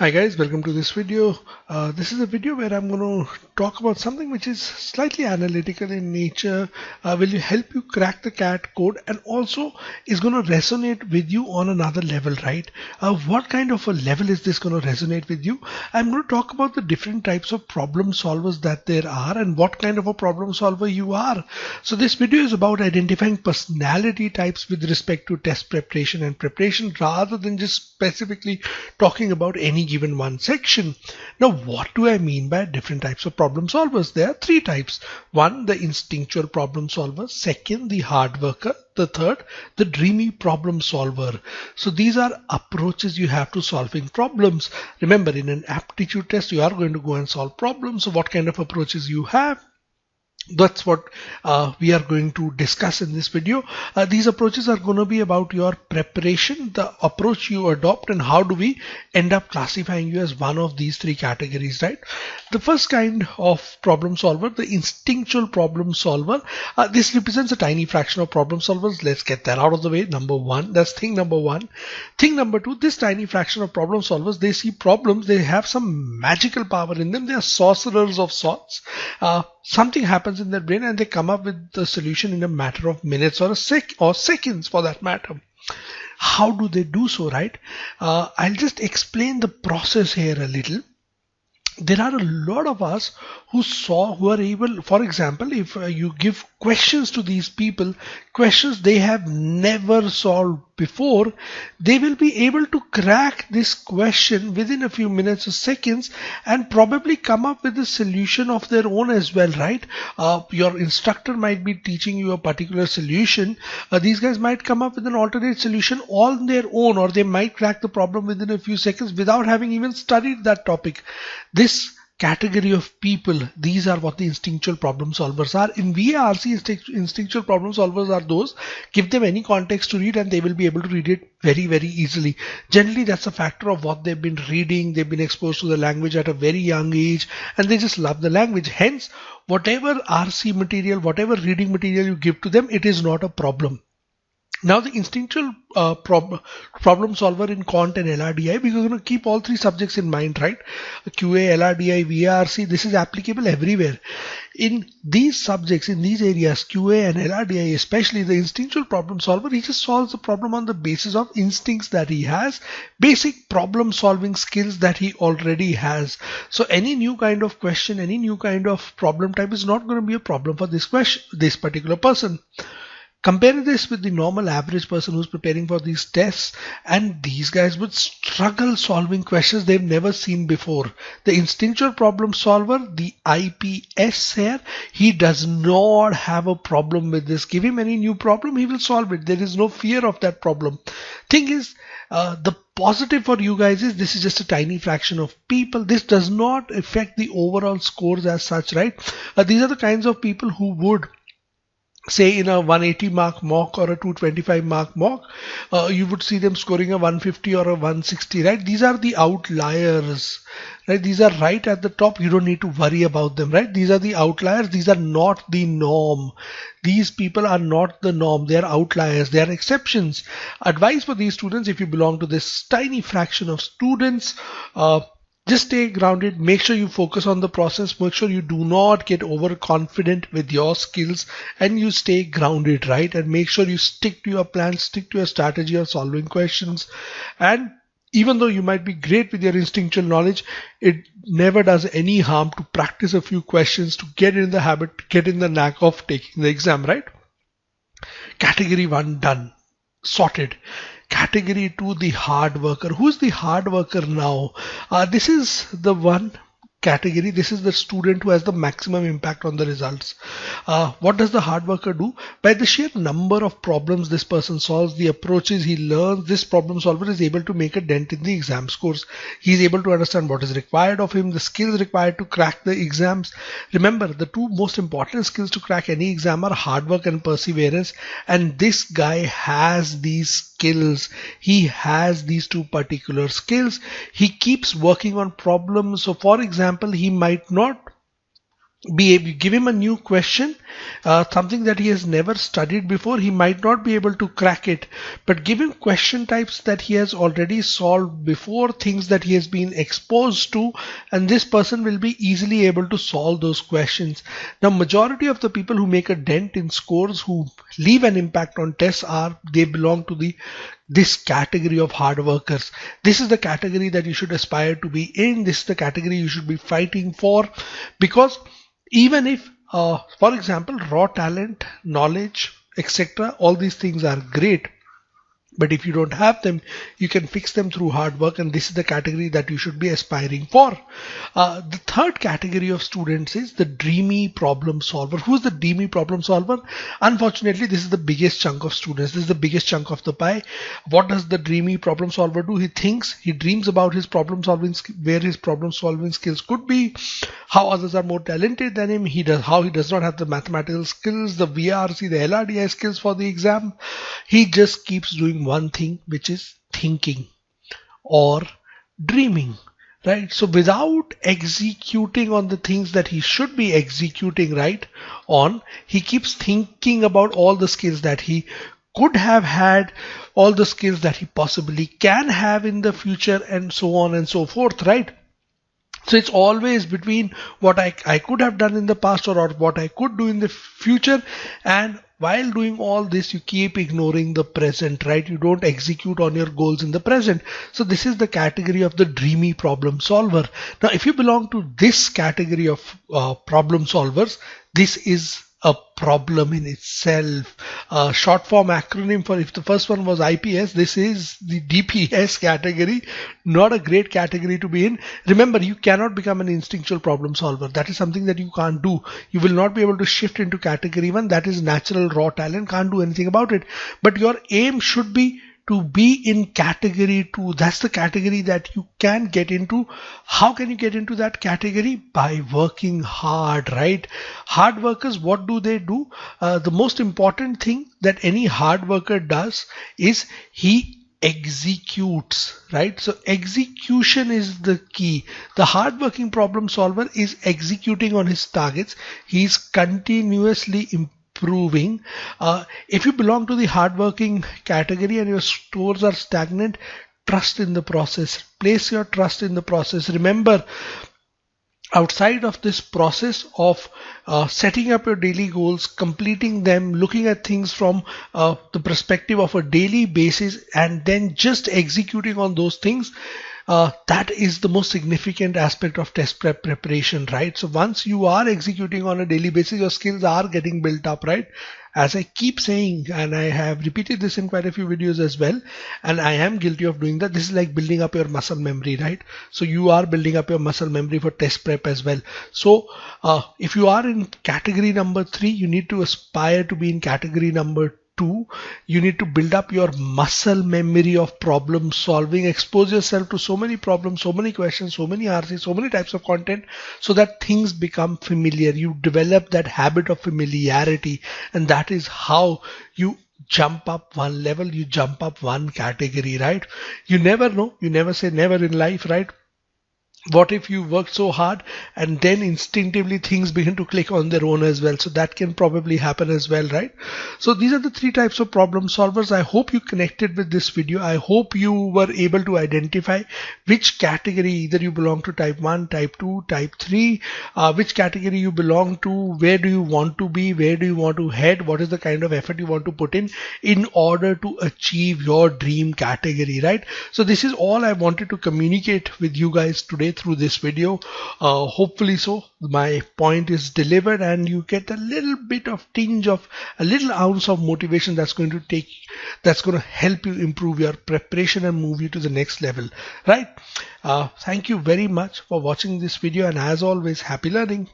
Hi guys, welcome to this video. This is a video where I'm going to talk about something which is slightly analytical in nature, will help you crack the CAT code and also is going to resonate with you on another level, right? What kind of a level is this going to resonate with you? I'm going to talk about the different types of problem solvers that there are and what kind of a problem solver you are. So this video is about identifying personality types with respect to test preparation and preparation rather than just specifically talking about any given one section. Now, what do I mean by different types of problem solvers? There are three types. One, the instinctual problem solver. Second, the hard worker. The third, the dreamy problem solver. So these are approaches you have to solving problems. Remember, in an aptitude test, you are going to go and solve problems. So what kind of approaches you have? That's what we are going to discuss in this video. These approaches are going to be about your preparation, the approach you adopt, and how do we end up classifying you as one of these three categories, right? The first kind of problem solver, the instinctual problem solver, this represents a tiny fraction of problem solvers. Let's get that out of the way. Number one, that's thing number one. Thing number two, this tiny fraction of problem solvers, they see problems, they have some magical power in them. They are sorcerers of sorts. Something happens in their brain and they come up with the solution in a matter of minutes or seconds for that matter. How do they do so, right? I'll just explain the process here a little. There are a lot of us who are able, for example, if you give questions to these people, questions they have never solved before, they will be able to crack this question within a few minutes or seconds and probably come up with a solution of their own as well, right? Your instructor might be teaching you a particular solution. These guys might come up with an alternate solution on their own, or they might crack the problem within a few seconds without having even studied that topic. This category of people, these are what the instinctual problem solvers are. In VARC, instinctual problem solvers are those, give them any context to read and they will be able to read it very, very easily. Generally, that's a factor of what they've been reading. They've been exposed to the language at a very young age and they just love the language. Hence, whatever RC material, whatever reading material you give to them, it is not a problem. Now the instinctual problem solver in Quant and LRDI, we're going to keep all three subjects in mind, right? QA, LRDI, VARC, this is applicable everywhere. In these subjects, in these areas, QA and LRDI, especially the instinctual problem solver, he just solves the problem on the basis of instincts that he has, basic problem solving skills that he already has. So any new kind of question, any new kind of problem type is not going to be a problem for this particular person. Compare this with the normal average person who's preparing for these tests, and these guys would struggle solving questions they've never seen before. The instinctual problem solver, the IPS here, he does not have a problem with this. Give him any new problem, he will solve it. There is no fear of that problem. Thing is, the positive for you guys is this is just a tiny fraction of people. This does not affect the overall scores as such, right? These are the kinds of people who would, say, in a 180 mark mock or a 225 mark mock, you would see them scoring a 150 or a 160, right? These are the outliers, right? These are right at the top. You don't need to worry about them, right? These are the outliers. These are not the norm. These people are not the norm. They are outliers. They are exceptions. Advice for these students, if you belong to this tiny fraction of students, just stay grounded, make sure you focus on the process, make sure you do not get overconfident with your skills and you stay grounded, right? And make sure you stick to your plan, stick to your strategy of solving questions. And even though you might be great with your instinctual knowledge, it never does any harm to practice a few questions to get in the habit, get in the knack of taking the exam, right? Category 1 done, sorted. Category 2, the hard worker. Who's the hard worker now? This is the one category. This is the student who has the maximum impact on the results. What does the hard worker do? By the sheer number of problems this person solves, the approaches he learns, this problem solver is able to make a dent in the exam scores. He's able to understand what is required of him, the skills required to crack the exams. Remember, the two most important skills to crack any exam are hard work and perseverance. And this guy has these skills. He has these two particular skills. He keeps working on problems. So for example, he might not give him a new question, something that he has never studied before. He might not be able to crack it, but give him question types that he has already solved before, things that he has been exposed to, and this person will be easily able to solve those questions. Now, majority of the people who make a dent in scores, who leave an impact on tests, they belong to this category of hard workers. This is the category that you should aspire to be in. This is the category you should be fighting for, because even if, for example, raw talent, knowledge, etc., all these things are great, but if you don't have them, you can fix them through hard work, and this is the category that you should be aspiring for. The third category of students is the dreamy problem solver. Who is the dreamy problem solver? Unfortunately, this is the biggest chunk of students. This is the biggest chunk of the pie. What does the dreamy problem solver do? He dreams about his problem solving, where his problem solving skills could be, how others are more talented than him. He does not have the mathematical skills, the VARC, the LRDI skills for the exam. He just keeps doing one thing, which is thinking or dreaming, right? So without executing on the things that he should be executing right on, he keeps thinking about all the skills that he could have had, all the skills that he possibly can have in the future, and so on and so forth, right? So it's always between what I could have done in the past, or what I could do in the future, and while doing all this, you keep ignoring the present, right? You don't execute on your goals in the present. So this is the category of the dreamy problem solver. Now, if you belong to this category of problem solvers, this is a problem in itself. Short form acronym for, if the first one was IPS, this is the DPS category. Not a great category to be in. Remember, you cannot become an instinctual problem solver. That is something that you can't do. You will not be able to shift into category 1. That is natural raw talent. Can't do anything about it. But your aim should be to be in category 2. That's the category that you can get into. How can you get into that category? By working hard, right? Hard workers, what do? The most important thing that any hard worker does is he executes, right? So execution is the key. The hardworking problem solver is executing on his targets. He's continuously improving. If you belong to the hardworking category and your scores are stagnant, trust in the process. Place your trust in the process. Remember, outside of this process of setting up your daily goals, completing them, looking at things from the perspective of a daily basis, and then just executing on those things, that is the most significant aspect of test prep preparation, right? So once you are executing on a daily basis, your skills are getting built up, right? As I keep saying, and I have repeated this in quite a few videos as well, and I am guilty of doing that. This is like building up your muscle memory, right? So you are building up your muscle memory for test prep as well. So if you are in category number 3, you need to aspire to be in category number 2. You need to build up your muscle memory of problem solving. Expose yourself to so many problems, so many questions, so many RCs, so many types of content, so that things become familiar. You develop that habit of familiarity, and that is how you jump up one level, you jump up one category, right? You never know. You never say never in life, right? What if you worked so hard and then instinctively things begin to click on their own as well? So that can probably happen as well, right? So these are the 3 types of problem solvers. I hope you connected with this video. I hope you were able to identify which category, either you belong to type 1, type 2, type 3, which category you belong to, where do you want to be, where do you want to head, what is the kind of effort you want to put in order to achieve your dream category, right? So this is all I wanted to communicate with you guys today through this video. Hopefully so my point is delivered and you get a little bit of tinge of a little ounce of motivation that's going to help you improve your preparation and move you to the next level, right? Thank you very much for watching this video, and as always, happy learning.